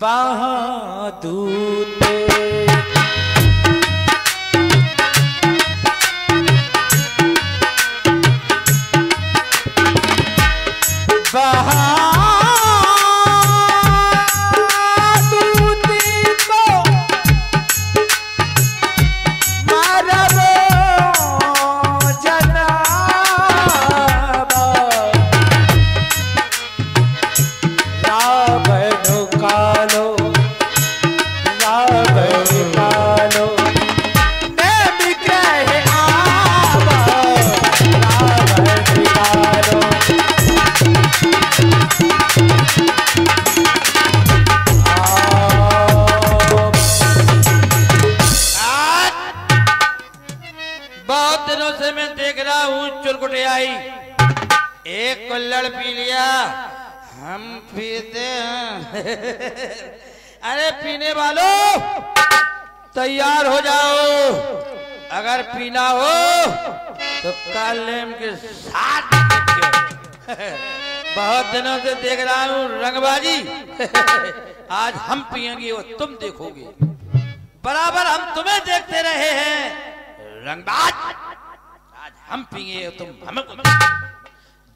बहादूर एक कुल्हड़ पी लिया, हम पीते हैं। अरे पीने वालों तैयार हो जाओ, अगर पीना हो तो कालेम के साथ। बहुत दिनों से देख रहा हूँ रंगबाजी। आज हम पिएंगे और तुम देखोगे, बराबर हम तुम्हें देखते रहे हैं रंगबाज। आज हम पिएंगे और तुम हमें।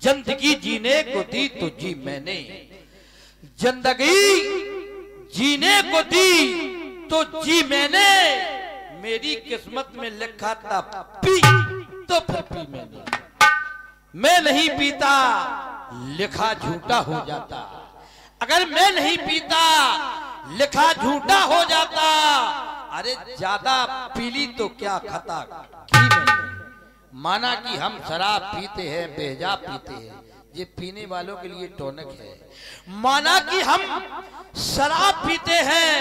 जिंदगी जीने को दी तो जी मैंने, जिंदगी जीने को दी तो जी मैंने। मेरी किस्मत में लिखा था पी तो फिर पी मैंने। मैं नहीं पीता लिखा झूठा हो जाता, अगर मैं नहीं पीता लिखा झूठा हो जाता। अरे ज्यादा पीली तो क्या खता की मैंने। माना कि हम शराब पीते हैं बेजा पीते हैं, ये पीने वालों के लिए टॉनिक है। माना कि हम शराब पीते हैं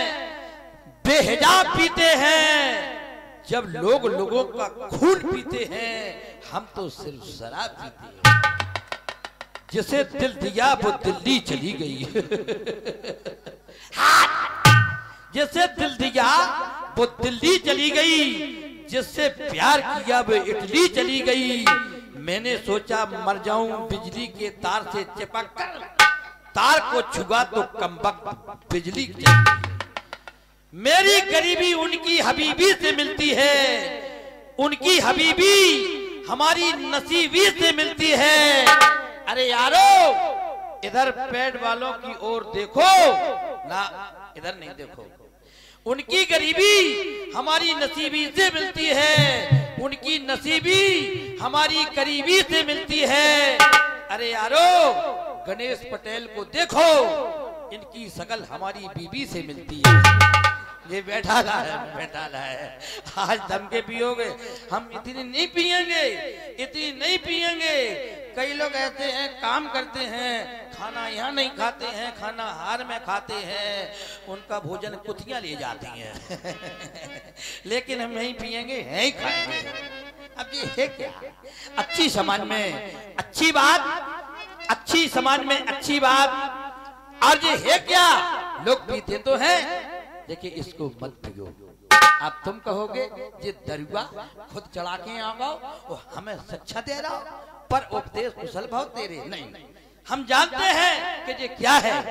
बेजा पीते हैं, जब लोग लोगों का खून पीते हैं हम तो सिर्फ शराब पीते हैं। जिसे दिल दिया वो दिल्ली चली गई। जिसे दिल दिया वो दिल्ली चली गई, जिससे प्यार किया वो इटली चली गई। मैंने सोचा मर जाऊं बिजली के तार से चिपक कर, तार को छुआ तो कमबख्त बिजली चली गई। मेरी गरीबी उनकी हबीबी से मिलती है, उनकी हबीबी हमारी नसीबी से मिलती है। अरे यारो इधर पेड़ वालों की ओर देखो ना, इधर नहीं देखो। उनकी गरीबी हमारी नसीबी से मिलती है, उनकी नसीबी हमारी करीबी से मिलती है। अरे यारो गणेश पटेल को देखो, इनकी शकल हमारी बीबी से मिलती है। ये बैठा रहा है। आज दम के पियोगे, हम इतनी नहीं पिएंगे, इतनी नहीं पिएंगे। कई लोग ऐसे हैं काम करते हैं, खाना यहाँ नहीं खाते हैं, खाना हार में खाते हैं, उनका भोजन कुतियां ले जाती हैं। लेकिन हम नहीं पिएंगे, यहीं खाएंगे। अब ये है क्या? अच्छी समाज में अच्छी बात, अच्छी समाज में अच्छी बात। और ये है क्या? लोग पीते तो हैं, देखिए इसको मत पियो। अब तुम कहोगे ये दरुआ खुद चढ़ा के आ गो और हमें शिक्षा दे रहा, पर उपदेश कुशल भाव तेरे नहीं। हम जानते हैं कि ये क्या है,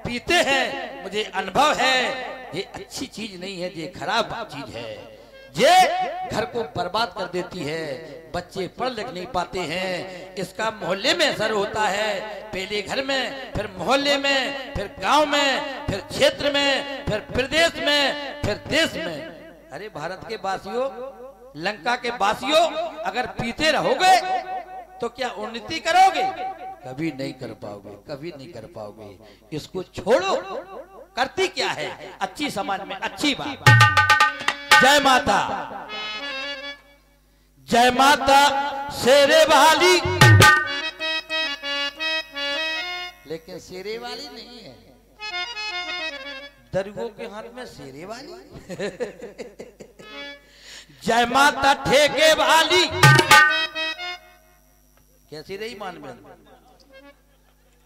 पीते हैं, मुझे अनुभव है। ये अच्छी चीज नहीं है, ये खराब चीज है। ये घर को बर्बाद कर देती है, बच्चे पढ़ लिख नहीं पाते हैं, इसका मोहल्ले में असर होता है। पहले घर में, फिर मोहल्ले में, फिर गांव में, फिर क्षेत्र में, फिर प्रदेश में, फिर देश में। अरे भारत के वासियों, लंका के वासियों, अगर पीते रहोगे तो क्या उन्नति करोगे? कभी नहीं कर पाओगे, कभी नहीं कर पाओगे। इसको छोड़ो। करती क्या है अच्छी समाज में अच्छी बात। जय माता, जय माता शेरे वाली। लेकिन शेरे वाली नहीं है, दरुओं के हाथ में शेरे वाली। जय माता ठेके वाली। कैसी रही मान में?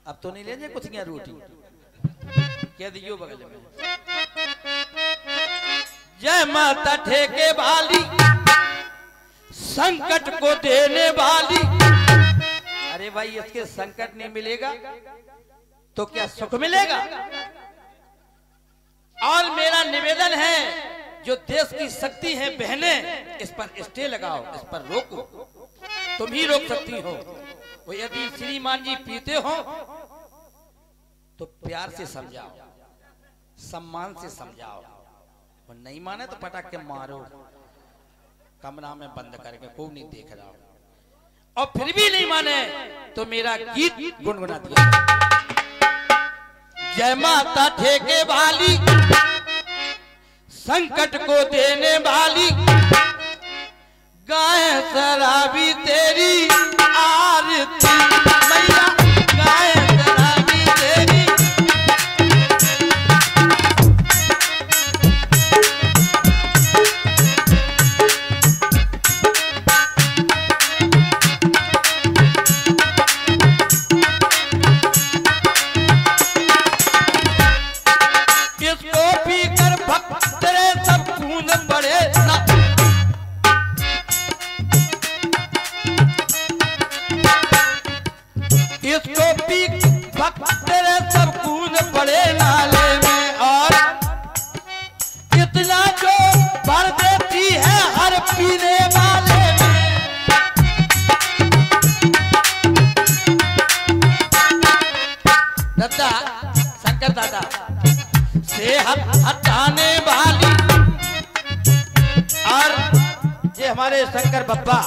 अब तो नहीं लेंगे कुछ रोटी, क्या दियो बगल में। जय माता ठेके वाली, संकट को देने वाली। अरे भाई इसके संकट नहीं मिलेगा तो क्या सुख मिलेगा? और मेरा निवेदन है, जो देश की शक्ति है बहनें, इस पर स्टे लगाओ, इस पर रोको। तुम ही रोक सकती हो। वो यदि श्रीमान जी पीते हो तो प्यार से समझाओ, सम्मान से समझाओ। वो नहीं माने तो पटाख के मारो, कमरा में बंद करके, कोई नहीं देख रहा। और फिर भी नहीं माने तो मेरा गीत गुनगुना दिया। जय माता ठेके वाली, संकट को देने वाली, गाय शराबी तेरी आरती मैया, गाय शराबी तेरी। इसको पी कर भक्त रे सब खून बढ़े ना, इसको पी भक्त रे सब खून बढ़े नाले में। और इतना जो भर देती है हर पीने वाले में। दादा शंकर दादा सेहत हटाने वाली, और ये हमारे शंकर बप्पा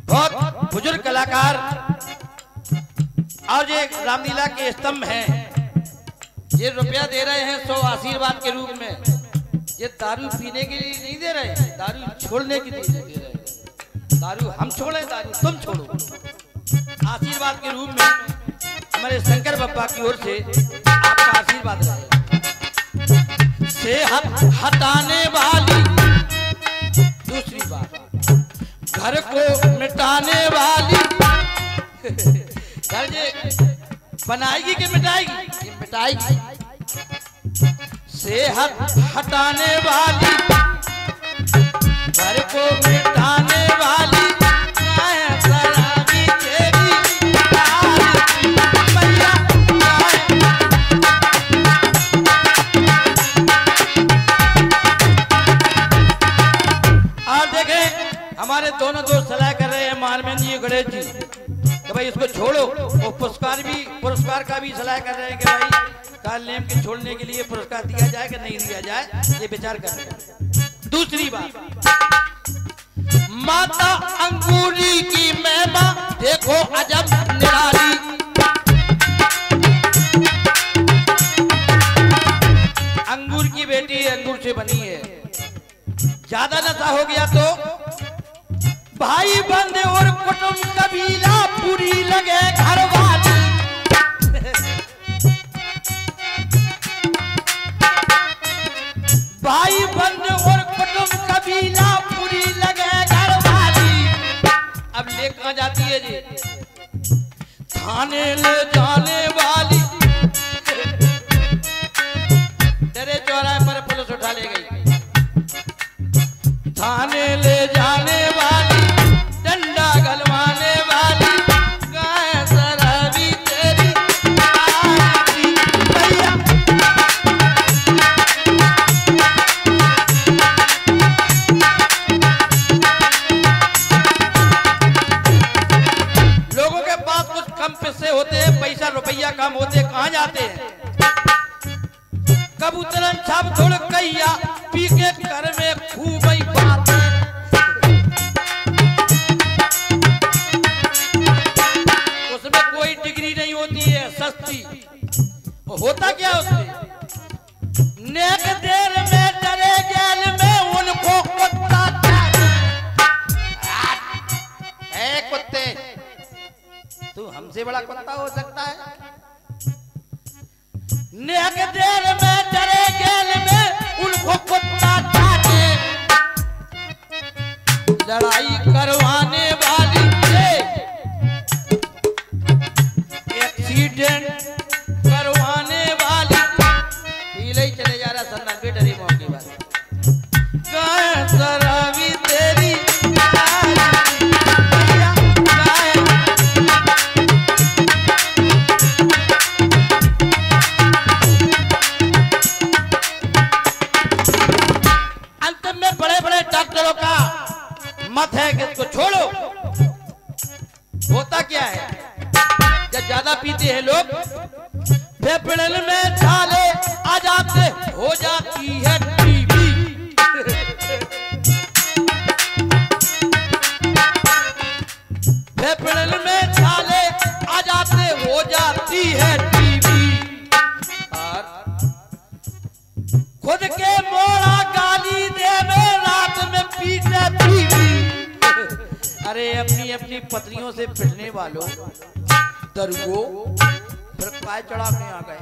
बहुत बुजुर्ग कलाकार, और ये रामलीला के स्तंभ हैं। ये रुपया दे रहे हैं 100 आशीर्वाद के रूप में। ये दारू पीने के लिए नहीं दे रहे, दारू छोड़ने के लिए दे रहे हैं। दारू हम छोड़े, दारू तुम छोड़ो। आशीर्वाद के रूप में हमारे शंकर बप्पा की ओर से आपका आशीर्वाद रहे। सेहत हटाने वाली, दूसरी बात घर को मिटाने वाली। घर जे बनाएगी कि मिटाएगी? ये मिटाएगी। सेहत हटाने वाली, घर को मिटाने वाली, शराबी तेरी आरती मैया, और देखें हमारे दोनों दोस्त सलाह कर रहे हैं, मानवेंद्र जी, गणेश जी, कि भाई इसको छोड़ो। और पुरस्कार का भी सलाह कर रहे हैं कि भाई काल नेम के छोड़ने के लिए पुरस्कार दिया जाए कि नहीं दिया जाए, ये विचार कर रहे हैं। दूसरी बात, माता अंगूरी की महिमा देखो अजब निराली। अंगूर की बेटी अंगूर से बनी है। ज्यादा नशा हो गया तो भाई बंधे और कुटुंब कबीला पूरी लगे घरवाली। भाई बंधे और कुटुंब कबीला पूरी लगे घरवाली। अब ले कहां जाती है जी? थाने ले जाने वाली। डरे चौराहे पर पुलिस उठा ले गई। थाने ले जाने वाली, डंडा गलवाने वाली, गाय शराबी तेरी आरती मैया। लोगों के पास कुछ कम पैसे होते हैं, पैसा रुपया कम होते, कहां जाते हैं? कबूतरन छाप थोड़ कैया पी के घर में खूब ही बात। उसमें कोई डिग्री नहीं होती है, सस्ती। होता क्या उसमें? नेक देर में डरे गैल में उनको कुत्ता है। कुत्ते, तू हमसे बड़ा कुत्ता हो सकता है? नेक देर में डरे गैल में उनको कुत्ता चाटे। लड़ाई करवाने वाली से एक्सीडेंट करवाने वाली। पीले ही चले जा रहा सन्ना बेटरी मौके बात। गाय शराबी तेरी फेफड़न में छाले आ जाते हो जाती है टीवी। फेफड़न में छाले आ जाते हो जाती है टीवी। और खुद के मोड़ा गाली देवे रात में पीटे बीवी। अरे अपनी अपनी पत्नियों से पिटने वालों दरुगो फिर काय चढ़ाने आ गए।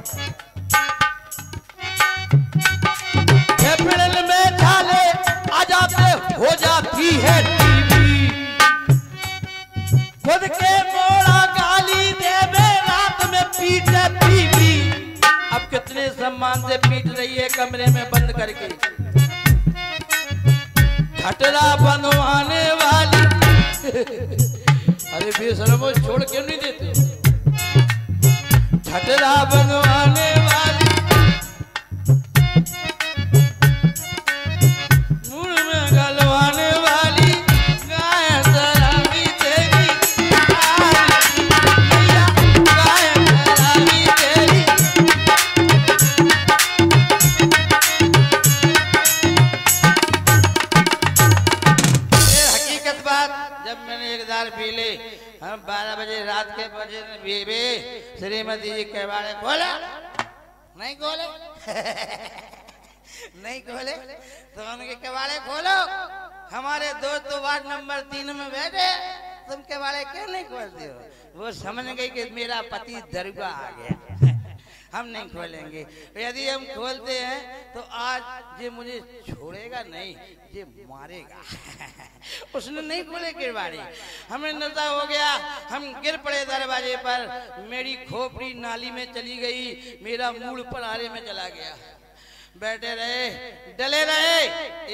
फेफड़न में छाले आ जाते हो जाती है टीवी। खुद के मोड़ा गाली देवे रात में पीटे बीवी। अब कितने सम्मान से पीट रही है कमरे में बंद करके। खटरा बनवाने वाली अरे बेशरमो छोड़ क्यों नहीं देते। खटरा बनवाने वाली मुड़ में गलवाने वाली गाय शराबी तेरी गाय शराबी तेरी। हकीकत बात जब मैंने एक दार पी ली हम 12 बजे रात के बजे बीबी श्रीमती जी के बारे खोला नहीं खोले नहीं खोले तो उनके केवाड़े खोलो। हमारे दोस्त तो वार्ड नंबर 3 में बैठे तुम केवाड़े क्यों नहीं खोलते हो। वो समझ गई कि मेरा पति दरुगा आ गया हम नहीं खोलेंगे। यदि हम खोलते हैं तो आज ये मुझे छोड़ेगा नहीं ये मारेगा। उसने नहीं खोले किरवाड़ी। हमें नशा हो गया हम गिर पड़े दरवाजे पर। मेरी खोपड़ी नाली में चली गई। मेरा मूड परारे में चला गया। बैठे रहे डले रहे।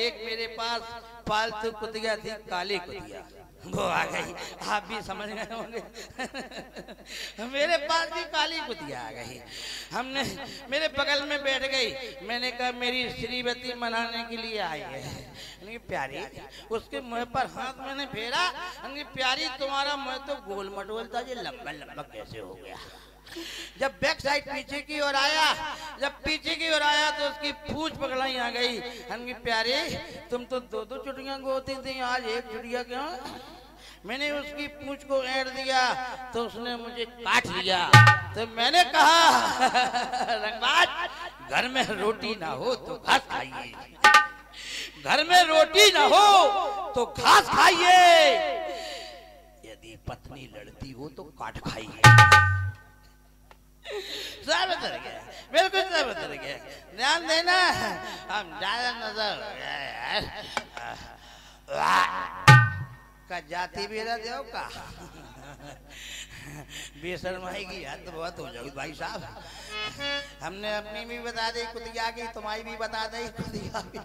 एक मेरे पास पालतू कुतिया थी काली कुतिया वो आ गई। आप भी समझ गए होंगे मेरे पास भी काली कुतिया आ गई। हमने मेरे बगल में बैठ गई। मैंने कहा मेरी श्रीमती मनाने के लिए आई है प्यारी। उसके मुंह पर हाथ मैंने फेरा। प्यारी तुम्हारा मुंह तो गोल मटोल था ये लंबा लंबा कैसे हो गया। जब बैक साइड पीछे की ओर आया जब पीछे की ओर आया तो उसकी पूंछ पकड़ाई आ गई। हमने प्यारे तुम तो 2-2 चुटियां गोती थी आज एक चुटिया क्यों। मैंने उसकी पूंछ को ऐड दिया तो उसने मुझे काट लिया। तो मैंने कहा रंगबाज घर में रोटी ना हो तो घास खाइए। घर में रोटी ना हो तो घास खाइए। यदि पत्नी लड़ती हो तो काट खाइए। सब बदल गया बिल्कुल सब बदल गया। ध्यान देना हम ज्यादा नजर का जाति भी रह जाओ का बेशर्माई की हद बहुत हो जाएगी भाई साहब। हमने अपनी भी बता दी कुतिया की तुम्हारी भी बता दी कुतिया की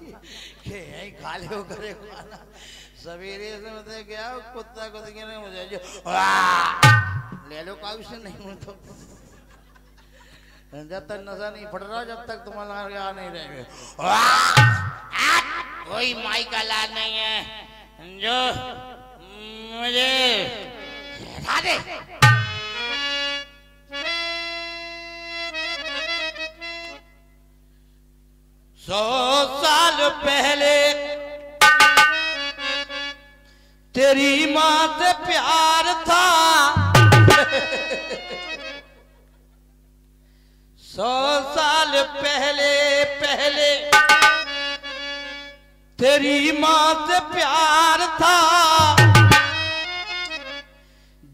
कि यही खा लो करे खाना। सवेरे से मतलब क्या कुत्ता कुतिया ने मुझे जो ले लो का उसे नहीं तो जब तक नशा नहीं फट रहा जब तक तुम्हारा यहाँ नहीं रहेंगे। कोई माई का लाल नहीं है जो मुझे हटा दे। 100 साल पहले तेरी माँ से प्यार था। 100 साल पहले तेरी माँ से प्यार था।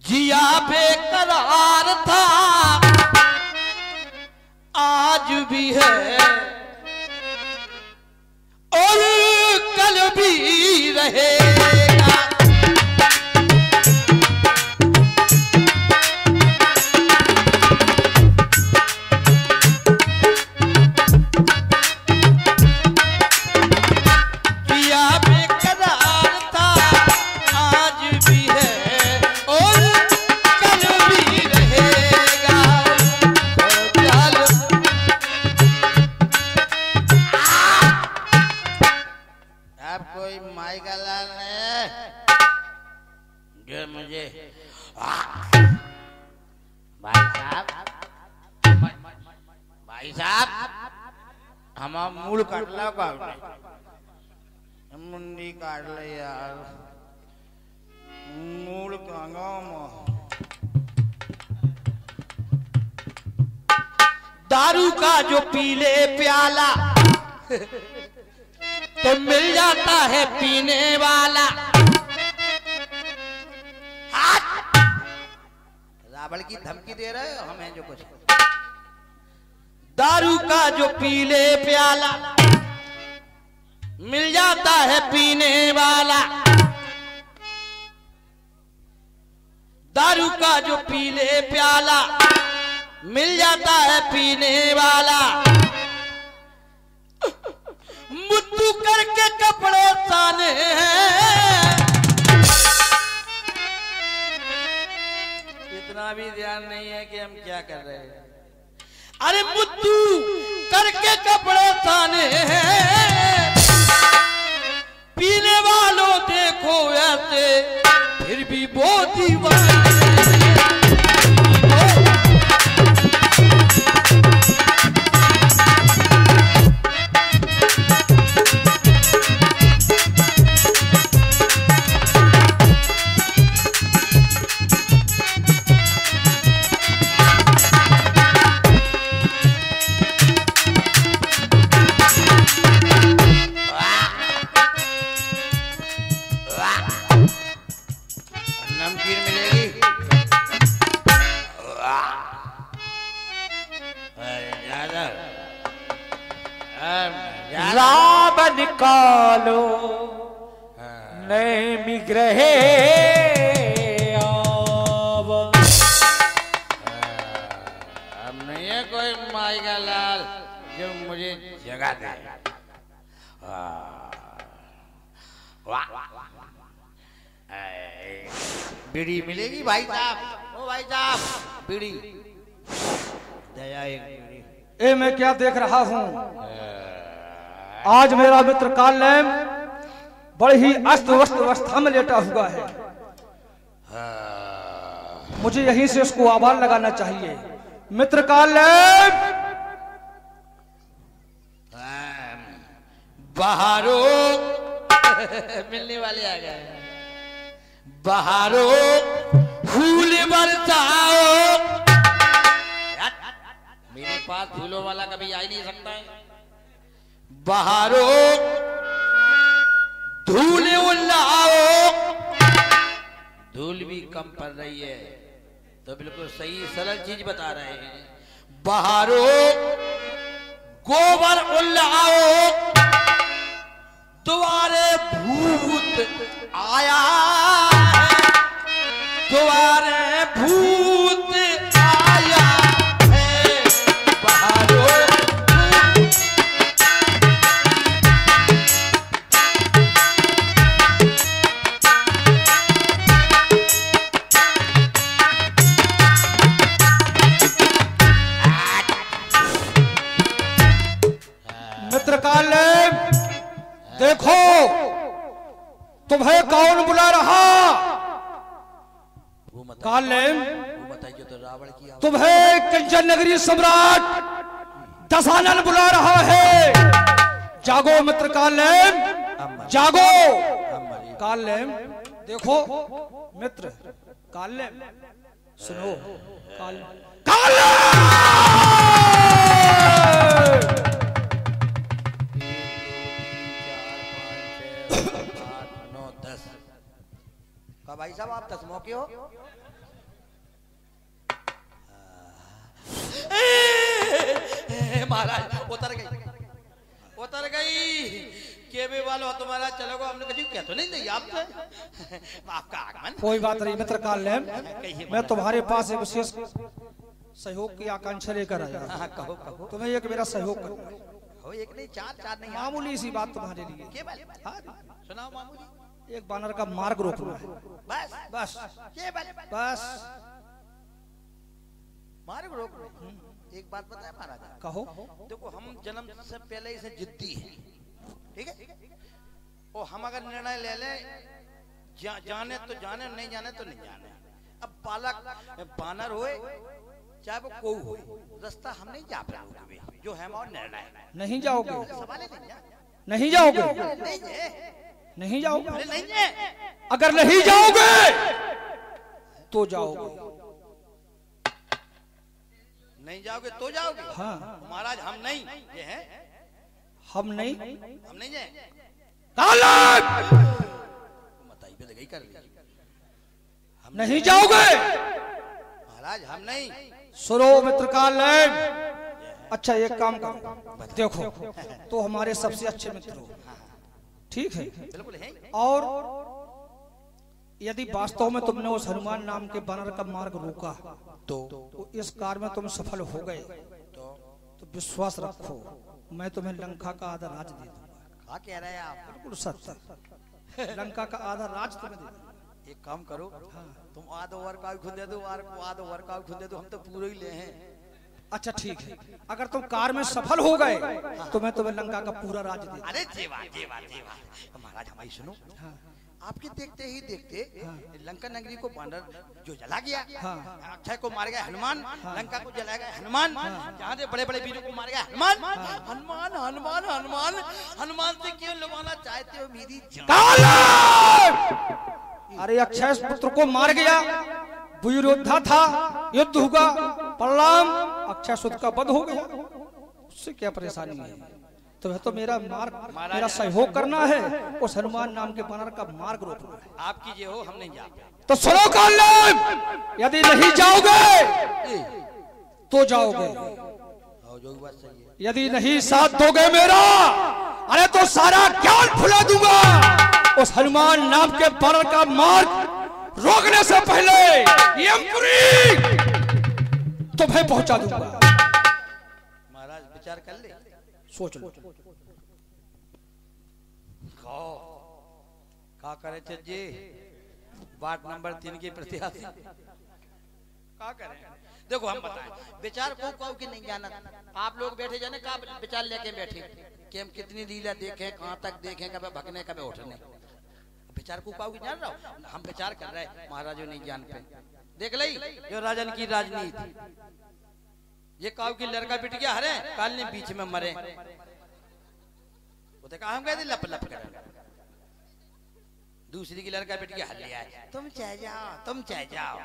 जिया बेकरार था आज भी है और कल भी रहेगा। भाई साहब हम मूल काट लो का मुंडी काट ले यार मूल कांगा दारू का जो पीले प्याला तो मिल जाता है पीने वाला। रावण की धमकी दे रहे हो हमें जो कुछ दारू का जो पीले प्याला मिल जाता है पीने वाला। दारू का जो पीले प्याला मिल जाता है पीने वाला। मुद्दू करके कपड़े ताने हैं इतना भी ध्यान नहीं है कि हम क्या कर रहे हैं। अरे मुद्दू करके कपड़े ताने हैं पीने वालों देखो ऐसे फिर भी वो दीवाने। नमकीन मिलेगी राम निकालो नए मिग्रहे अब नहीं है कोई माई का लाल जो मुझे जगा दे। बीड़ी मिलेगी भाई साहब ओ भाई साहब बीड़ी दया एक बीड़ी। ए मैं क्या देख रहा हूँ आज मेरा मित्र कालेम बड़ी ही अस्त व्यस्त अवस्था में लेटा हुआ है। मुझे यहीं से उसको आवाज लगाना चाहिए। मित्र कालेम बहारो मिलने वाले आ गए। बहारो फूल बरसाओ मेरे पास फूलों वाला कभी आ ही नहीं सकता है। बहारो धूल उल्लाओ धूल भी कम पड़ रही है तो बिल्कुल सही सरल चीज बता रहे हैं। बहारो गोबर उल्लाओ द्वारे भूत आया द्वारे भूत आया है। बहारो मित्र कालेम देखो तुम्हें कौन बुला रहा। कालेम बताइए तो रावण की तुम्हें कंचन नगरी सम्राट दशानन बुला रहा है। जागो मित्र कालेम जागो। कालेम देखो मित्र कालेम सुनो कालेम भाई साहब आप 10 मौके हो। महाराज उतर गई केबे वालों तुम्हारा चलोगे हमने कभी क्या तो नहीं नहीं आपसे आपका आगमन। कोई बात नहीं मित्र कालेम मैं तुम्हारे पास एक विशेष सहयोग की आकांक्षा लेकर आया। कहो कहो तुम्हें एक मेरा सहयोग करना हो एक नहीं चार नहीं मामूली सी बात तुम्हारे लिए। सुनाओ मामूली। एक बानर का मार्ग रोकना है बस बस ये बस मार्ग रोक एक बात बताए महाराज कहो। देखो हम जन्म से पहले ही से जिद्दी हैं ठीक है और हम अगर निर्णय ले लें जाने तो जाने नहीं जाने तो नहीं जाने। अब बालक बानर होए चाहे वो कोई हो, रास्ता हम नहीं जा पाएंगे, जो है हमारा निर्णय। नहीं जाओगे, सवाल है नहीं, नहीं जाओगे, नहीं है, नहीं जाओगे। अरे नहीं है, अगर नहीं जाओगे तो जाओगे, नहीं जाओगे तो जाओगे। हाँ महाराज हम नहीं, ये है हम नहीं, हम नहीं है। बताइए पे गई कर लीजिए, हम नहीं जाओगे। महाराज हम नहीं। सुनो मित्र कालेब, अच्छा एक काम करो, देखो तो हमारे सबसे अच्छे मित्र हो, ठीक है, बिल्कुल है। और यदि वास्तव में तुमने उस हनुमान नाम के बानर का मार्ग रोका तो इस कार्य में तुम सफल हो गए तो विश्वास रखो मैं तुम्हें लंका का आधा राज दे दूंगा। क्या कह रहे हैं आप? बिल्कुल सत्य, लंका का आधा राज तुम्हें दे दूंगा। एक काम करो, तुम आधा ओवर का खुद दे दो, आधा ओवर का खुद दे दो, हम तो पूरे ही ले हैं। अच्छा ठीक है, अगर तुम कार्य में सफल हो गए तो मैं तुम्हें लंका का पूरा राज दे दूंगा। अरे जेवा जेवा जेवा, महाराज हमारी सुनो, आपके देखते ही देखते लंका नगरी को बानर जो जला गया, अक्षय को मार गया हनुमान, लंका को जला गया हनुमान, जहाँ से बड़े बड़े वीरों को मार गया हनुमान। हनुमान हनुमान हनुमान हनुमान से क्यों लुभाना चाहते हो मेरी जान? अरे अक्षय पुत्र को मार गया, वीर योद्धा था, युद्ध हुआ, परिणाम अक्षय सुध का वध हो गया, उससे क्या परेशानी है? तुम्हें तो मेरा मेरा सहयोग करना है, उस हनुमान नाम के बानर का मार्ग रोकना है। आप कीजिए हो, हम नहीं जाते। तो सुनो कालेब, यदि नहीं जाओगे तो जाओगे, यदि नहीं साथ दोगे मेरा, अरे तो सारा ज्ञान भुला दूंगा। उस हनुमान नाम के बानर का मार्ग रोकने से पहले यमपुरी तुम्हें पहुंचा दूंगा। महाराज विचार कर ले, सोच लो। क्या करे थे जी, वार्ड नंबर 3 के प्रत्याशी क्या करें? देखो हम बताएं, विचार को की नहीं जाना। आप लोग बैठे जाने का विचार लेके बैठे कि हम कितनी लीला देखें, कहाँ तक देखें, कभी भगने कभी उठने। विचार को की जान रहा हूँ, हम विचार कर रहे हैं, महाराजों नहीं जान पे। देख ली जो राजन की राजनीति, ये काऊ की लड़का पिट गया हरे, काल ने बीच में मरे, वो तो कहा हम कहते लप लप कर। दूसरी की लड़का पिट गया हल लिया, तुम चाह जाओ, तुम चाह जाओ।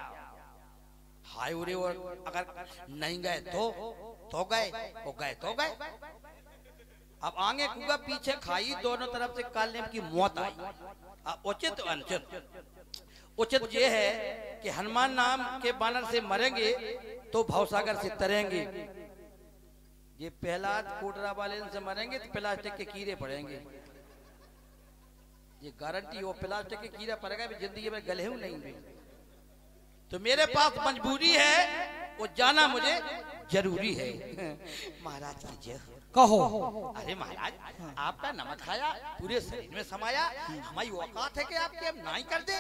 हाय उरे, और अगर नहीं गए तो गए, वो गए तो गए। अब आगे कुआ पीछे खाई, दोनों तरफ से कालनेम की मौत आई। उचित अनुचित, उचित ये है कि हनुमान नाम के बानर से मरेंगे तो भवसागर से तरेंगे। ये प्रहलाद कोटरा वाले से मरेंगे तो प्लास्टिक के कीड़े पड़ेंगे, ये गारंटी। वो प्लास्टिक के कीड़ा पड़ेगा भी जिंदगी में गले हूं नहीं भी। तो मेरे पास मजबूरी है, वो जाना मुझे जरूरी है। महाराज की जय कहो। अरे महाराज, आपका नमक खाया पूरे शरीर में समाया, हमारी औकात है कि आपके हम नहीं कर दे।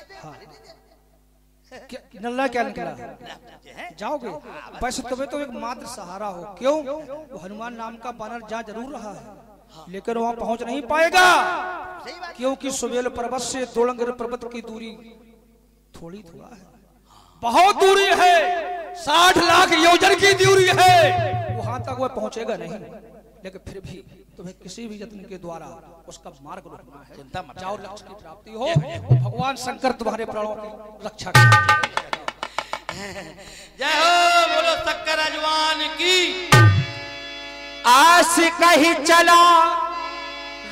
नल्ला क्या निकला, जाओगे? वैसे तुम्हें तो एक मात्र सहारा हो, क्यों? वो हनुमान नाम का बानर जा जरूर रहा है, लेकिन वहां पहुंच नहीं पाएगा, क्योंकि सुबेल पर्वत से दोलंगर पर्वत की दूरी थोड़ी थोड़ा है, बहुत दूरी है, 60 लाख योजन की दूरी है, वहां तक वह पहुंचेगा नहीं। लेकिन फिर भी तुम्हें किसी भी यत्न के द्वारा उसका मार्ग रोकना है। चिंता मत, जाओ, लक्ष्य की प्राप्ति हो, भगवान शंकर तुम्हारे प्राणों की रक्षा करें। जय हो, बोलो शंकर अजवान की। आस कही चला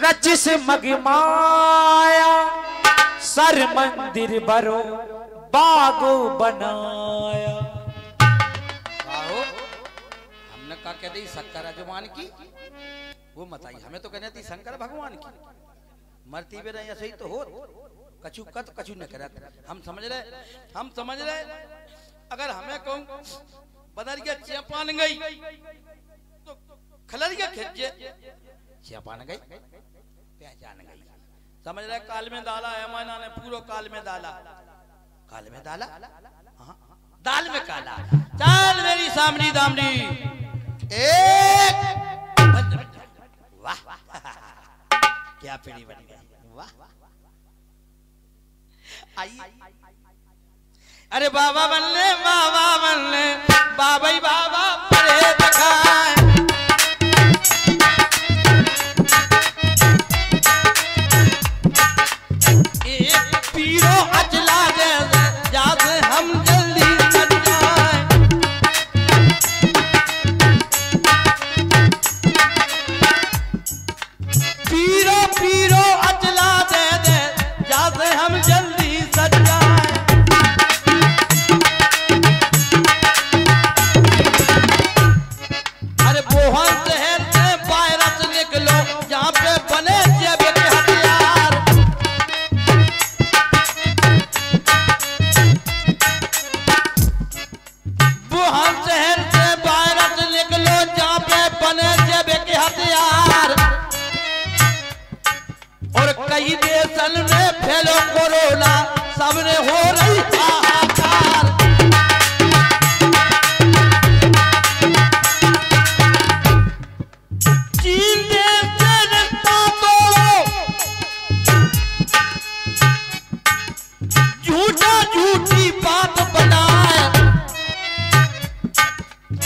रचिस मगमाया, सर मंदिर बरो बागो बनाया। हमने क्या कह दी शंकर अजवान की, वो बताई, हमें तो कहने थी शंकर भगवान की। मरती भी नहीं सही तो हो, कछु कत कछु न करत। हम समझ रहे अगर हमें कहूं बदल के चेपान गई तो खलर के खिंचे, चेपान गई पहचान गई। समझ रहे काल में दाला है, माना ने पूरा काल में दाला, काल में दाला, हाँ दाल में काला। चल मेरी सामनी दामनी, एक वाह क्या पीढ़ी बन गई, वाह। आई अरे बाबा बनले बाबा ही बाबा परे दिखाए। एक पीरो अचला दे जाते हम जल्दी सज जाए। पीरो पीरो अचला दे जाते हम जल्दी सज जाए। अरे बोहन शहर से वायरस निकलो जहाँ पे बने जैब के हथियार। बोहन शहर से वायरस निकलो जहाँ पे बने जैब के हथियार। और कई देशन में फैलो कोरोना सबने हो रही हाहाकार। चीन देश से रिश्ता तोड़ो, झूठा झूठी बात बनाए।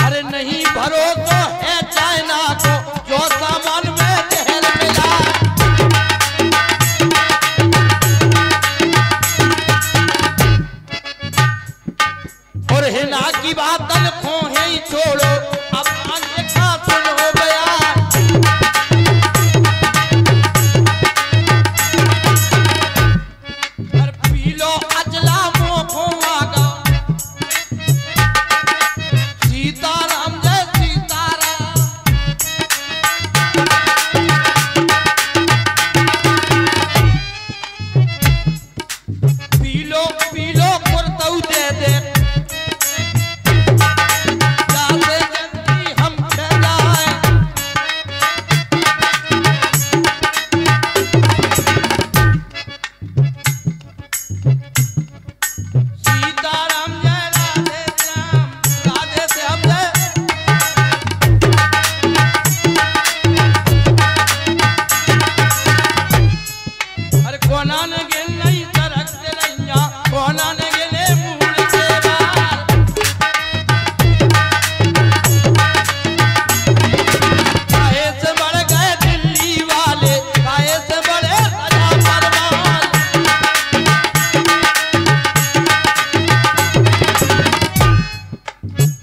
अरे नहीं भरोसा है चाइना को जो सामान में जहर मिला। और हिना की बात तलखों है ही छोड़ो, अब देखा सुन हो गया। अरे पी लो अचला मोखों आगा, सीताराम जय सीताराम। पी लो कुर्तऊ दे दे जाते जल्दी हम जाए। सीताराम जय राधे श्याम, राधे श्याम जय। अरे कोना ने गिन नहीं सरक रैया, कोना ने गिने मूल के बार। काहे से बढ़ गए दिल्ली वाले, काहे से बढ़े राजा परमार।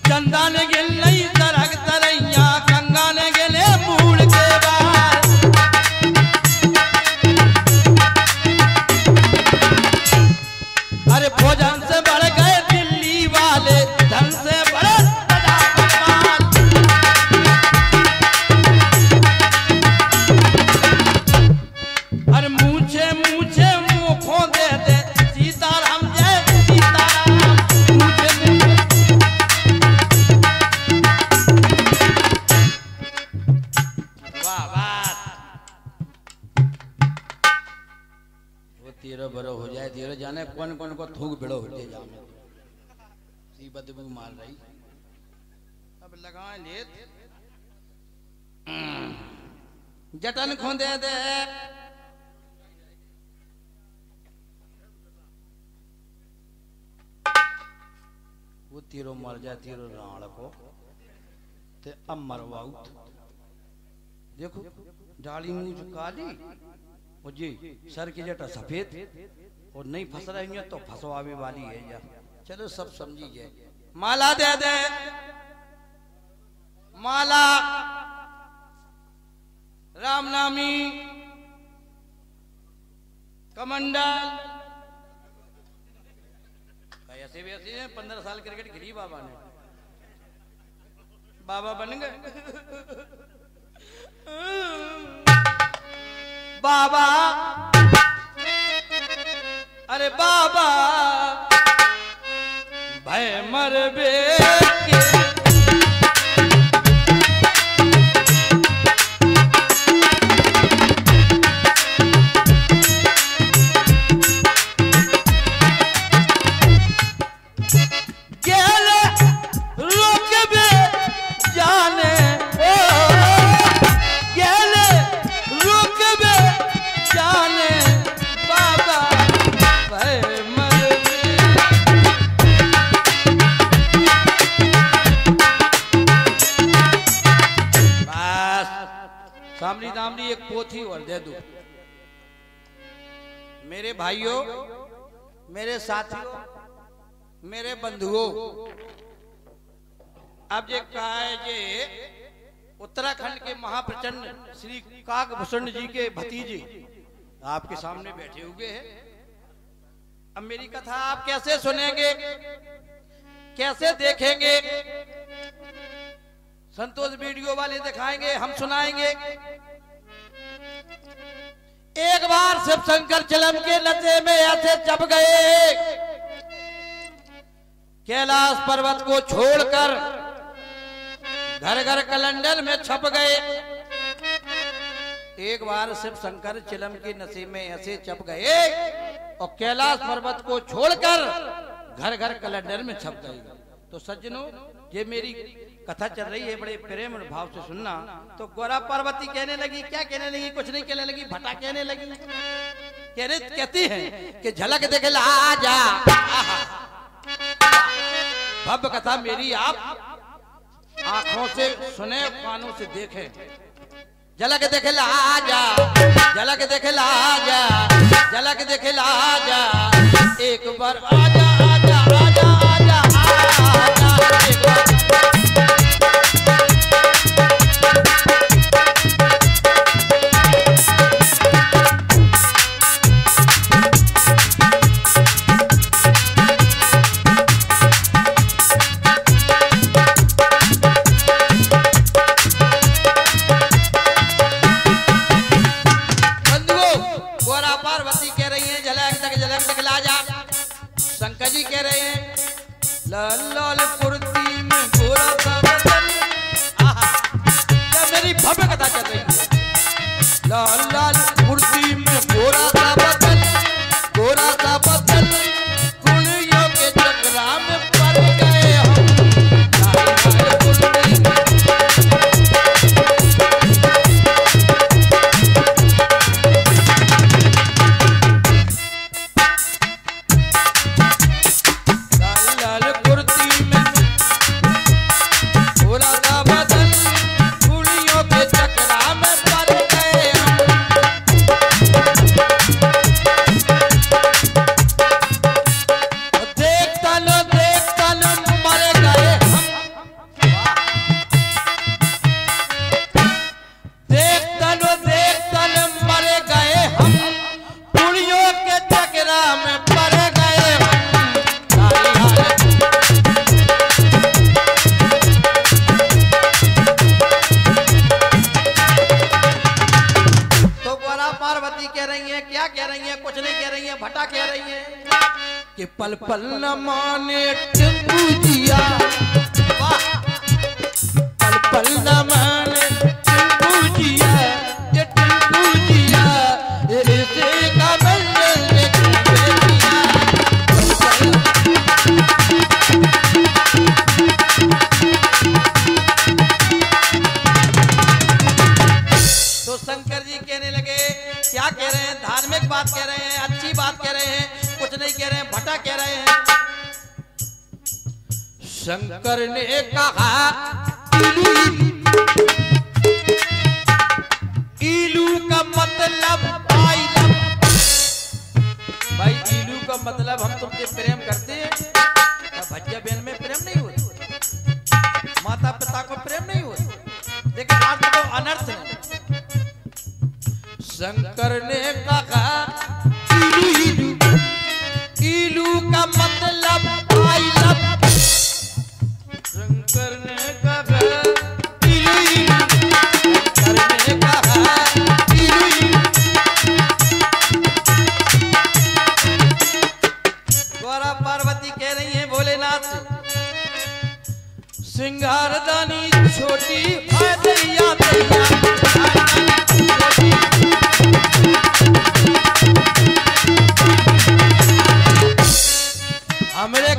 चंदा ने गिन नहीं सरक तरैया, गंगा ने गिने मूल के बार। अरे भोजन से बढ़ गए दिल्ली वाले, धन से बढ़े राजा परमार। अरे मूछे मूछे मुखों दे दे सीताराम जय सीताराम। मूछे मूछे वाह वाह। वो 13 बरो हो जाए, 13 जाने कौन कौन को थूक बेड़ो हो जाए जाओ। सी बदबू मार रही अब लगाए ले जटन खोंदे दे। वो 13 मर जाए 13 राण को ते अब मरवाउत। देखो डाली मुझ काली और जी सर की जटा सफेद और नहीं फंस रही है तो फंसवावे वाली है यार। चलो सब समझिए। माला दे दे माला रामनामी कमंडल। ऐसे भी ऐसे 15 साल क्रिकेट खेली बाबा ने, बाबा बन गए। बाबा अरे बाबा भय मरबे के जाने बाबा भय मर सामनी दामनी एक पोथी और दे दो। मेरे भाइयों, मेरे साथियों, मेरे बंधुओं, अब ये कहा है जे उत्तराखंड के महाप्रचंड श्री काकभूषण जी के भतीजे आपके सामने बैठे हुए हैं। अब मेरी कथा आप कैसे सुनेंगे, कैसे देखेंगे? संतोष वीडियो वाले दिखाएंगे, हम सुनाएंगे। एक बार शिव शंकर चिलम के नशे में ऐसे चप गए, कैलाश पर्वत को छोड़कर घर घर कैलेंडर में छप गए। एक बार शिव शंकर चिलम के नशे में ऐसे चप गए और कैलाश पर्वत को छोड़कर घर घर कैलेंडर में छप गए। तो सज्जनों, ये मेरी कथा चल रही है, बड़े प्रेम और भाव से सुनना। तो गौरा पार्वती कहने लगी, क्या कहने लगी? कुछ नहीं कहने लगी, भटा कहने लगी। कहती है कि झलक देखे ला जा। भव्य कथा मेरी आप आंखों से सुने, कानों से देखें। झलक देखे ला जा, झलक देखे ला जा, झलक देखे ला जा। एक बार आजा आजा आजा आजा आजा एक बार। जी कह रहे हैं लाल लाल कुर्ती में गोरा सा बदन। मेरी भव्य कथा चल रही है। लाल लाल कुर्ती में गोरा सा बदन, गोरा सा बदन। कुलियों के चक्रा में पड़ गए हम। लाल लाल कुर्ती में पल पल न माने टिंकू जिया। पल पल न माने टिंकू जिया, ये टिंकू जिया ऐसे का मिलने दिया। तो शंकर जी कहने लगे, क्या कह रहे हैं? धार्मिक बात कह रहे हैं, अच्छी बात कह रहे हैं, कुछ नहीं कह रहे हैं, भटा कह रहे हैं। शंकर ने कहा इलू का मतलब आई लव। भाई इलू का मतलब हम तुमसे प्रेम करते हैं। भजिया बहन में प्रेम नहीं होता, माता पिता को प्रेम नहीं होता, लेकिन आज तो अनर्थ नहीं। शंकर ने कहा इलू इलू का मतलब आई लव। शंकर ने कहा इलू इलू, शंकर ने कहा इलू इलू। गौरा पार्वती कह रही है भोलेनाथ सिंगारदानी छोटी है दैया दैया। हमरे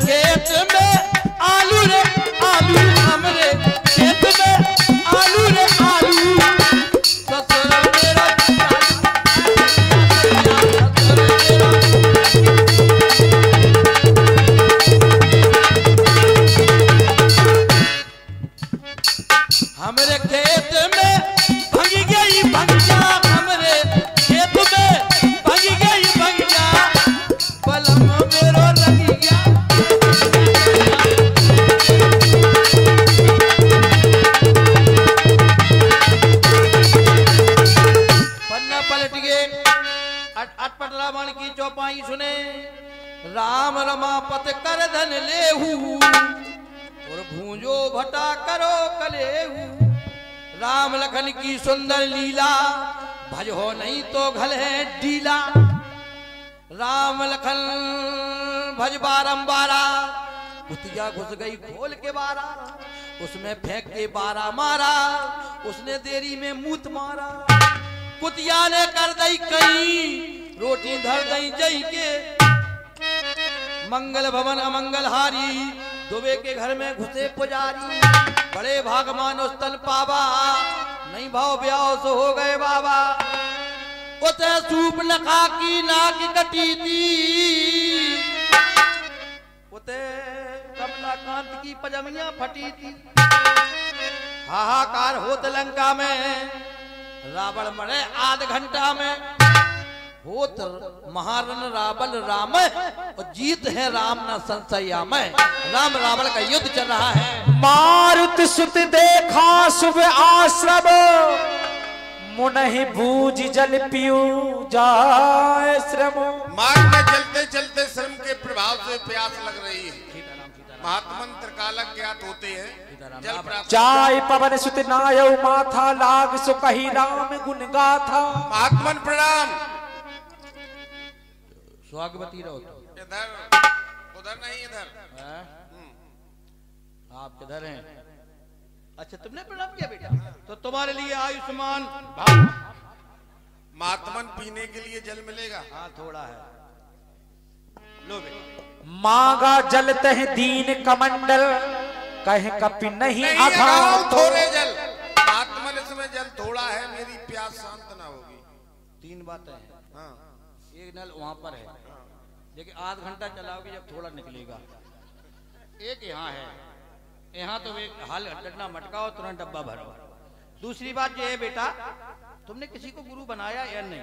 राम रमापत कर धन लेहू और भूंजो भटा करो कलेहू। राम लखन की सुंदर लीला भज हो नहीं तो घल है डीला। राम लखन भज बारंबारा कुतिया घुस गई खोल के बारा। उसमें फेंक के बारा मारा उसने देरी में मूत मारा। कुतिया ने कर दई कहीं रोटी धर दई जई के। मंगल भवन अमंगल हारी दुबे के घर में घुसे पुजारी। बड़े भागमान उस तल पावा नहीं भाव ब्याह सो हो गए बाबा। उते सूप लखा की नाक कटी थी। उते कमलाकांत की पजमियां फटी थी। हाहाकार होत लंका में रावण मरे आध घंटा में। होत महारण रावण राम और जीत है राम न संशया में। राम रावण का युद्ध चल रहा है। मारुत सुत देखा शुभ आश्रम मुनहि बूझ जल पियू जाए श्रम। मार्ग में चलते चलते श्रम के प्रभाव से प्यास लग रही है। महात्मन त्रिकालक ज्ञात होते हैं जल प्राप्त। चाय पवन सुत नायौ माथा लाग सो कही राम गुण गाथा। महात्मन प्रणाम। स्वागवती रहो तो। इधर उधर नहीं इधर। आप किधर हैं? अच्छा तुमने प्रणाम किया बेटा तो तुम्हारे लिए आयुष्मान भाव। महात्मन पीने के लिए जल मिलेगा? हाँ थोड़ा है लो बेटा। मांगा जल तह दीन कमंडल कहे कपि नहीं अघाओ थोड़े जल। महात्मन इसमें जल थोड़ा है मेरी प्यास शांत ना होगी। तीन बातें हैं। हाँ। एक नल वहां पर है लेकिन आध घंटा चलाओगे जब थोड़ा निकलेगा। एक यहाँ है यहाँ तो एक हाल डंडा मटकाओ तुरंत डब्बा भरो। दूसरी बात ये है बेटा तुमने किसी को गुरु बनाया या नहीं?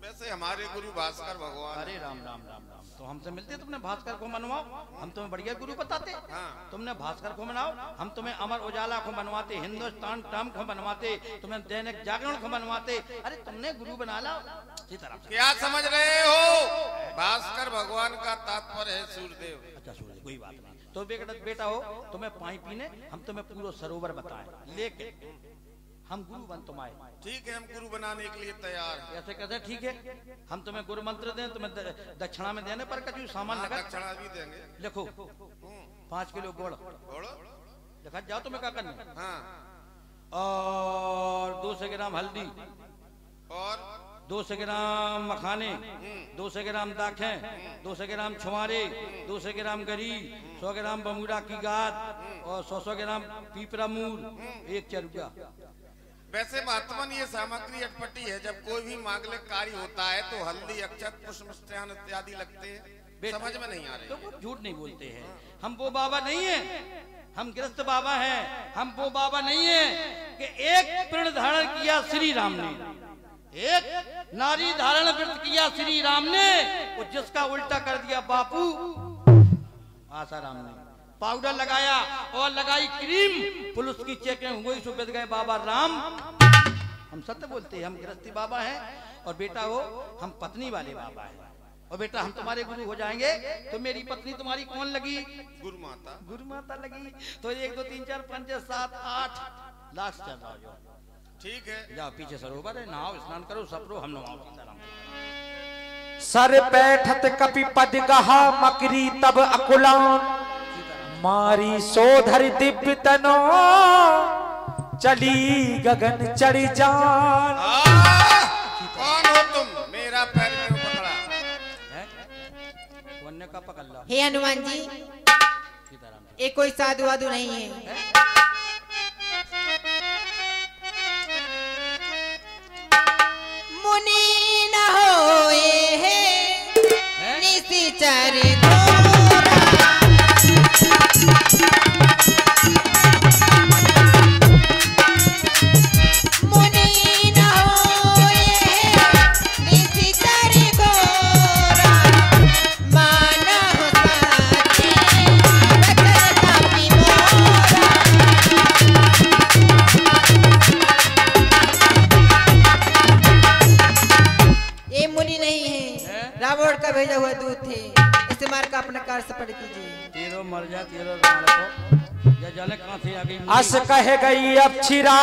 वैसे हमारे गुरु भास्कर भगवान। अरे राम राम राम राम तो हमसे मिलते तुमने भास्कर को मनवाओ हम तुम्हें बढ़िया गुरु बताते। हाँ। तुमने भास्कर को बनाओ हम तुम्हें अमर उजाला को बनवाते। हिंदुस्तान टाइम को बनवाते। तुम्हें दैनिक जागरण को बनवाते। अरे तुमने गुरु बना लो सीताराम। क्या समझ रहे हो? भास्कर भगवान का तात्पर्य है सूर्यदेव। अच्छा सूर्य कोई बात नहीं। तो बेटा हो तुम्हें पानी पीने हम तुम्हें पूरा सरोवर बताएं लेकिन हम गुरु बन तुम आए। ठीक है हम गुरु बनाने के लिए तैयार हैं। ऐसे कैसे ठीक है? हम तुम्हें गुरु मंत्र दें तुम्हें दक्षिणा में देने पर कछु सामान लगा। दक्षिणा भी देंगे। लिखो 5 किलो गुड़ लिखा जाओ तुम्हें क्या करना। हाँ। और 200 ग्राम हल्दी और 200 ग्राम मखाने 200 ग्राम दाखें 200 ग्राम छुआरे 200 ग्राम गरी 100 ग्राम बमूरा की गाद और 100 ग्राम पीपरा मूल 1 चरुगा। वैसे महात्मन ये सामग्री अटपटी है। जब कोई भी मांगलिक कार्य होता है तो हल्दी अक्षत पुष्प मिष्टान इत्यादि लगते हैं। समझ में नहीं आ रही। तो झूठ नहीं बोलते हैं। हम वो बाबा नहीं है हम गृहस्थ बाबा हैं। हम वो बाबा नहीं है कि एक प्रण धारण किया श्री राम ने। एक नारी धारण व्रत किया श्री राम ने वो जिसका उल्टा कर दिया बापू आसाराम ने। पाउडर लगाया और लगाई क्रीम पुलिस की चेकिंग हुई सो बच गए बाबा राम। हम सत्य बोलते हैं हम गृहस्थी बाबा हैं। और बेटा हो हम पत्नी वाले बाबा हैं। और बेटा हम तुम्हारे गुरु हो जाएंगे तो मेरी पत्नी तुम्हारी कौन लगी? गुरु माता लगी। तो 1 2 3 4 5 6 7 8 लास्ट चल रहा हो। ठीक है जाओ पीछे सरोवर है नहाओ स्नान करो सपरो हम नहाओ सीताराम। सर बैठत कपि पद गहा मकरी तब अकुलान मारी सोधर दिव्य तनो चली गगन चढ़ी जान। कौन हो तुम? मेरा पैर क्यों पकड़ा है? वन्य का पकड़ लो। हे हनुमान जी सीताराम। ये कोई साधु वाधु नहीं है। मुनि न होए है निशिचर घोरा। मुनि न होए है निशिचर घोरा। मानव साचे रचत कपि मोरा। ये मुनि नहीं है रावण का भेजा हुआ दूत थे। ऐसे मार का अपने कार से पड़ कीजिए। तेरो मर जा तेरो को या जाने कहां से आ गई। अस कह गई अब छिरा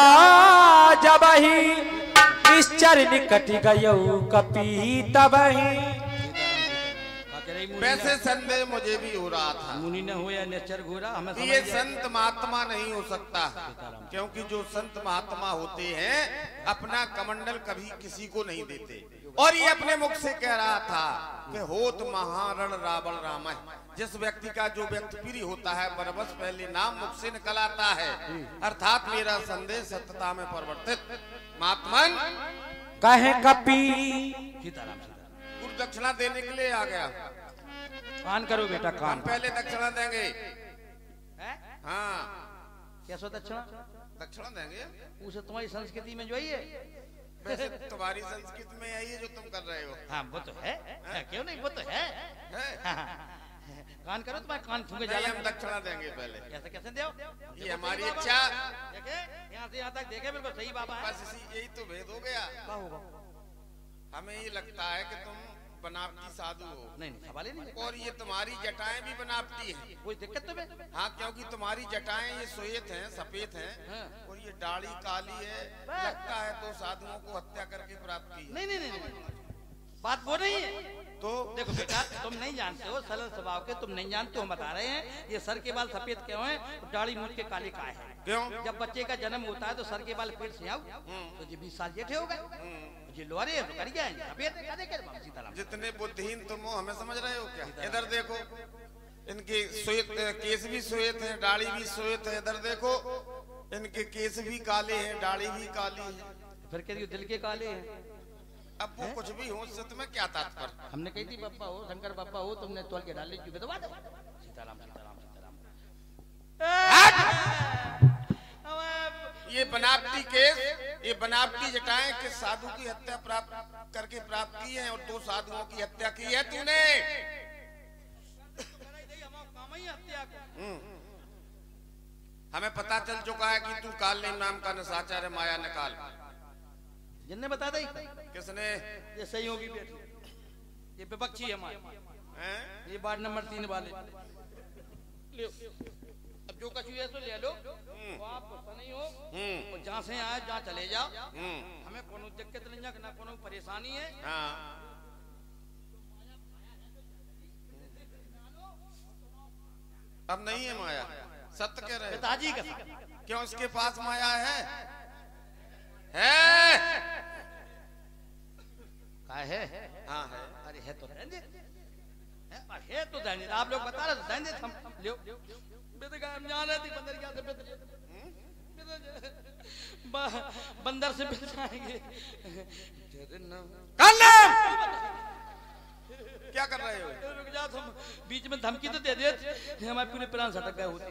जब ही निश्चर निकट गयऊ कपी तबही। वैसे संदेह मुझे भी हो रहा था, मुनि न हो या निश्चर घोरा हमें समझ ये गया। संत महात्मा नहीं हो सकता, क्योंकि जो संत महात्मा होते हैं अपना कमंडल कभी किसी को नहीं देते। और ये अपने मुख से कह रहा था कि होत महारण रावण राम है। जिस व्यक्ति का जो व्यक्ति प्रिय होता है बरबस पहले नाम मुख से निकल आता है, अर्थात मेरा संदेश सत्यता में परिवर्तित। महात्मन कहे कपी सीताराम गुरु दक्षिणा देने के लिए आ गया। कान करो बेटा हम कान। पहले दक्षिणा देंगे। हैं? हाँ क्या सो दक्षिणा दक्षिणा देंगे। उसे तुम्हारी संस्कृति में जो है वैसे तुम्हारी संस्कृति में यही है जो तुम कर रहे हो। हाँ वो तो है, क्यों नहीं वो तो है। कान करो तुम्हारे कान फूंके नहीं, जाला। हम दक्षिणा देंगे पहले। कैसे कैसे दो ये हमारी इच्छा। देखे यहाँ से यहाँ तक देखे बिल्कुल सही बाबा है। बस यही तो भेद हो गया। क्या होगा? हमें ये लगता है कि तुम बनावटी साधु हो। नहीं नहीं सवाल ही नहीं। और ये तुम्हारी जटाएं भी बनावटी हैं। कोई दिक्कत तो है? हाँ, क्योंकि तुम्हारी जटाएं ये श्वेत हैं, सफेद हैं, और ये दाढ़ी काली है। लगता है तो साधुओं को हत्या करके प्राप्त की है। नहीं नहीं नहीं बात वो नहीं है। तो देखो बेटा तुम नहीं जानते हो, सरल स्वभाव के तुम नहीं जानते हो, हम बता रहे हैं। ये सर के बाल सफेद क्यों हैं, दाढ़ी मूछ के काले काहे हैं? क्यों? जब बच्चे का जन्म होता है तो सर के बाल पेट से आओ तो ये 20 साल जेठे हो गए, ये लोहारे तो कर गया सफेद सीताराम। जितने बुद्धिहीन तुम हो, हमें समझ रहे हो क्या? इधर देखो, इनके श्वेत केस भी श्वेत हैं, दाढ़ी भी श्वेत है। इधर देखो, इनके केस भी काले हैं, दाढ़ी भी काली है। फिर कह दियो दिल के काले हैं। अब वो कुछ भी हो, उससे तुम्हें क्या तात्पर्य? हमने कही थी बप्पा हो, शंकर बप्पा हो, तुमने तोल के डाल ली क्यों? दबा दो। सीताराम सीताराम सीताराम। ये बनावटी केस, ये बनावटी जटाएं कि साधु की हत्या प्राप्त करके प्राप्त की है, और 2 साधुओं की हत्या की है तूने। हमें पता चल चुका है कि तू कालनेम नाम का निशाचर है, माया निकाल। जिनने बता दी किसने? ये सहयोगी बेटी, ये विपक्षी है हमारे, ये वार्ड नंबर 3 वाले। ले अब जो कछु है तो ले लो, तो आप गुस्सा नहीं हो, और जहाँ से आए जहाँ चले जाओ, हमें कोनो दिक्कत नहीं है, ना कोनो परेशानी है। हाँ। अब नहीं है माया, सत्य कह रहे हो। पिताजी का क्यों उसके पास माया है? है? हाँ है। अरे है तो रहने दे। है तो रहने दे। आप लोग बता रहे तो रहने दे। हम लो हम जान रहे थे बंदर क्या से बंदर से मिल जाएंगे। क्या कर रहे हो? रुक जा, तुम बीच में धमकी तो दे दे, हमारे पूरे प्राण सटक गए होते।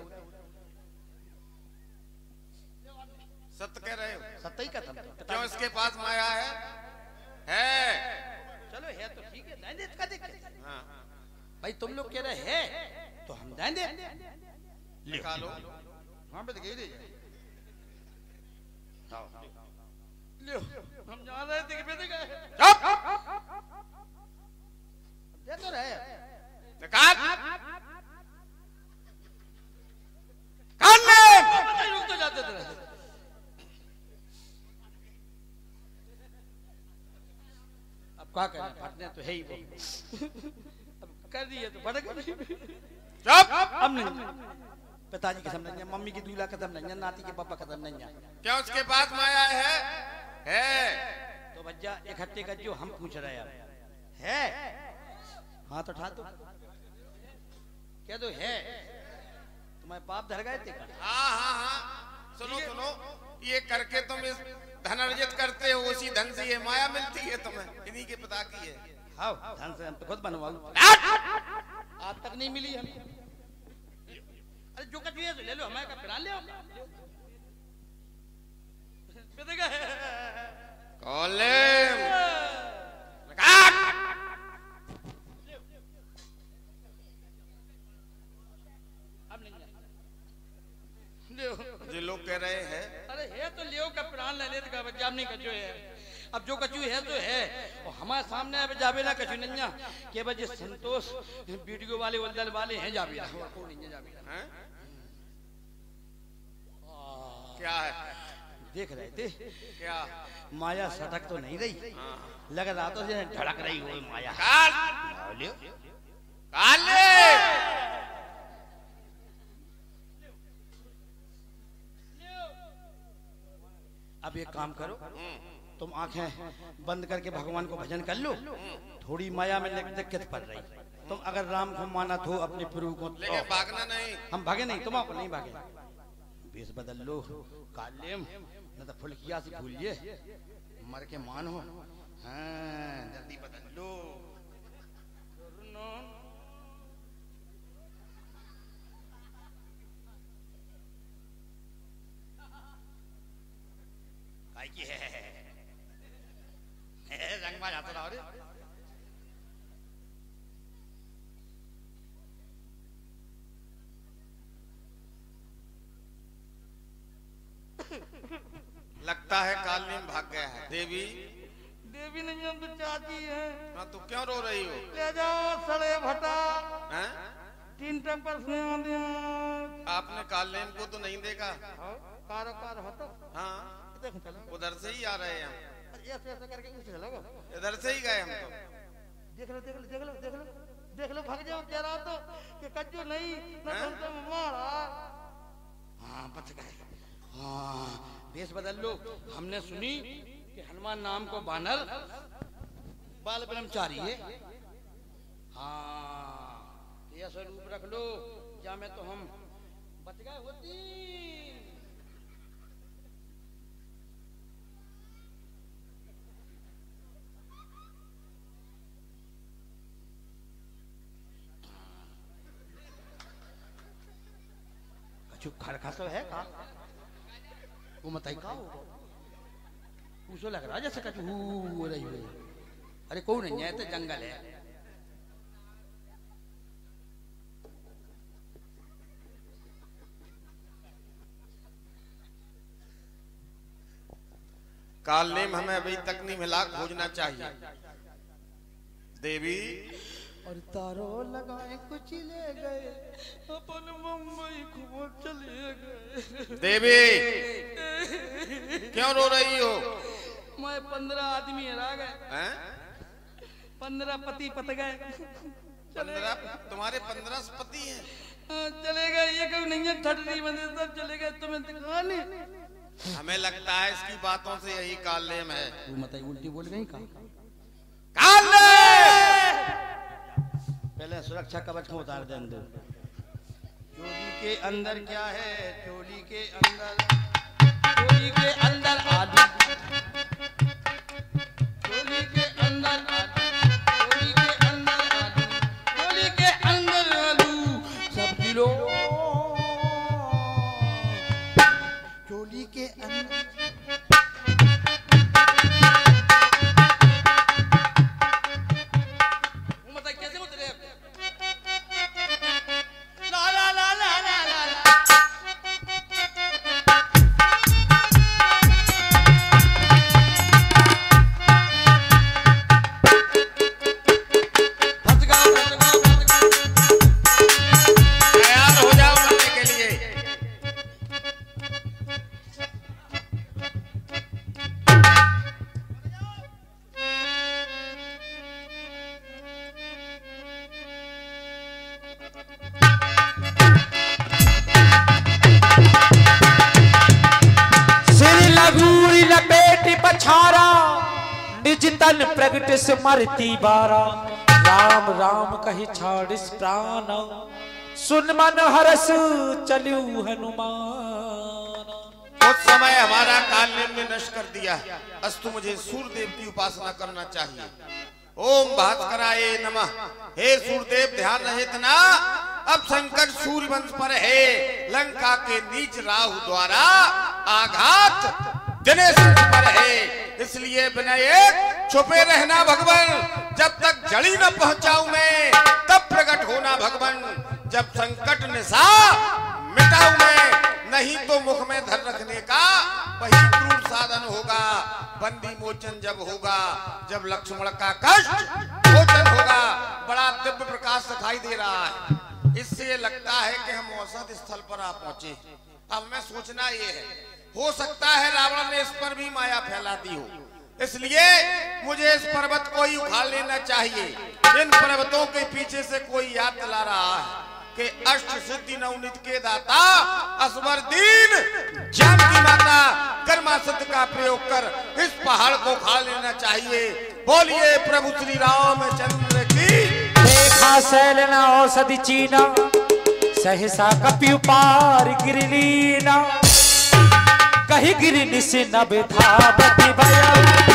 सत्य कह रहे हो? सत्य ही कथम। क्यों इसके पास माया है? चलो है तो ठीक है, रहने दे। का दिक्कत? हाँ। भाई तुम लोग कह रहे हैं तो हम रहने दे। निकालो। हाँ पे दे लो, हम जान रहे थे कि पे दे तो रहे। निकाल। रुक तो जाते थे। अब क्या करें, फटने तो है ही वो। अब कर दिए तो भड़क अब नहीं। पिताजी कसम नहीं है, मम्मी की दूल्हा कसम नहीं है, नाती के पापा कसम नहीं है। क्या उसके पास माया है? तो बच्चा इकट्ठे कर जो हम पूछ रहे हैं। हाथ उठा दो। क्या तो है? तुम्हारे बाप धर गए थे? हाँ हाँ हाँ, सुनो सुनो, ये करके तुम इस धन अर्जित करते हो, उसी धन से ये माया मिलती है तुम्हें, इन्हीं के पिता की है। हाँ धन से हम तो खुद बनवा लो। आज तक नहीं मिली हमें। अरे जो कछु है ले लो, हमारे का फिरा ले आओ। कॉलेम अब नहीं जो लोग कह रहे हैं। अरे है तो लियो का प्राण ले लेते का बच्चा नहीं कचो है। अब जो कछु है तो है, और हमारे सामने अब जावे ना कछु नहीं के बजे संतोष वीडियो वाले वल्दल वाले हैं जावे ना नहीं जावे ना। क्या है? देख रहे थे क्या माया सटक तो नहीं रही, लग रहा तो धड़क रही हो माया। काले अब एक काम करो, तुम आंखें बंद करके भगवान को भजन कर लो। थोड़ी माया में दिक्कत पड़ रही, तुम अगर राम को माना तो अपने प्रभु को, लेकिन भागना नहीं। हम भागे नहीं, तुम आप नहीं भागे। बेस बदल लो कालेम, न तो फुलकिया से भूलिए मर के मान हो। हाँ जल्दी बदल लो। रंग में जाता रहा रे। लगता है कालनीम भाग गया है। देवी देवी नहीं हम तो चाची है। हाँ तो क्यों रो रही हो? ले जाओ सड़े भटा, हैं? 3 टाइम पर आपने कालनीम को तो नहीं देखा? कारोबार होता। हाँ उधर से ही आ रहे हैं हम, ऐसे करके चलो, इधर से ही गए हम तो। देख लो देख लो देख लो देख लो देख लो, भाग जाओ कह रहा तो कि कज्जो नहीं न तो मारा। हाँ बच गए। हाँ बेस बदल लो। हमने सुनी कि हनुमान नाम को बानर बाल ब्रह्मचारी है। हाँ यह स्वरूप रख लो, जा में तो हम बच गए होती। खड़खा तो है का वो मताई का उसो लग रहा जैसे कछु हो रही है। अरे कोई नहीं है, तो जंगल है। कालनेम हमें अभी तक नहीं मिला, खोजना चाहिए। देवी और तारो लगाए कुछ ले गए, अपन मुंबई को चले गए। देवी क्यों रो रही हो? मैं 15 आदमी हरा गए, 15 पति पत गए। 15 तुम्हारे 15 पति हैं? चले गए, ये कभी नहीं है ठटरी बंदे सब चले गए, तुम्हें दिखा नहीं। हमें लगता है इसकी बातों से यही कालनेम है। तू मत उल्टी बोल गई का? पहले सुरक्षा कवच को उतार दे अंदर। चोली के अंदर क्या है? चोली के अंदर आलू, चोली के अंदर आलू, चोली के अंदर आलू, चोली के अंदर आलू सब किलो, चोली के अंदर। तन प्रगट स्मरती बारा, राम राम कही छाड़िस प्राण, सुन मन हरस चलू हनुमान। उस समय हमारा कालनेम ने नष्ट कर दिया। अस्तु मुझे सूर्यदेव की उपासना करना चाहिए। ओम भास्कराय नमः। हे सूर्यदेव ध्यान रहे तना, अब संकट सूर्य वंश पर है। लंका के नीच राहु द्वारा आघात दिनेश पर है, इसलिए विनय छुपे रहना भगवान। जब तक जड़ी न पहुंचाऊं मैं, तब प्रकट होना भगवान। जब संकट निशा मिटाऊं मैं, नहीं तो मुख में धर रखने का वही क्रूर साधन होगा। बंदी मोचन जब होगा, जब लक्ष्मण का कष्ट मोचन होगा। बड़ा दिव्य प्रकाश दिखाई दे रहा है। इससे लगता है कि हम औसत स्थल पर आ पहुंचे। अब मैं सोचना ये है, हो सकता है रावण ने इस पर भी माया फैला दी हो, इसलिए मुझे इस पर्वत को ही उखाड़ लेना चाहिए। इन पर्वतों के पीछे से कोई याद दिला रहा है कि अष्ट सिद्धि नवनीत के दाता असवर दीन जानकी माता कर्मा सिद्ध का प्रयोग कर इस पहाड़ को उखाड़ लेना चाहिए। बोलिए प्रभु श्री रामचंद्र की। देखा सैलना औषधि चीना, सहसा कपि पार गिरलीना, कही गिरनी से नभ धावति भया।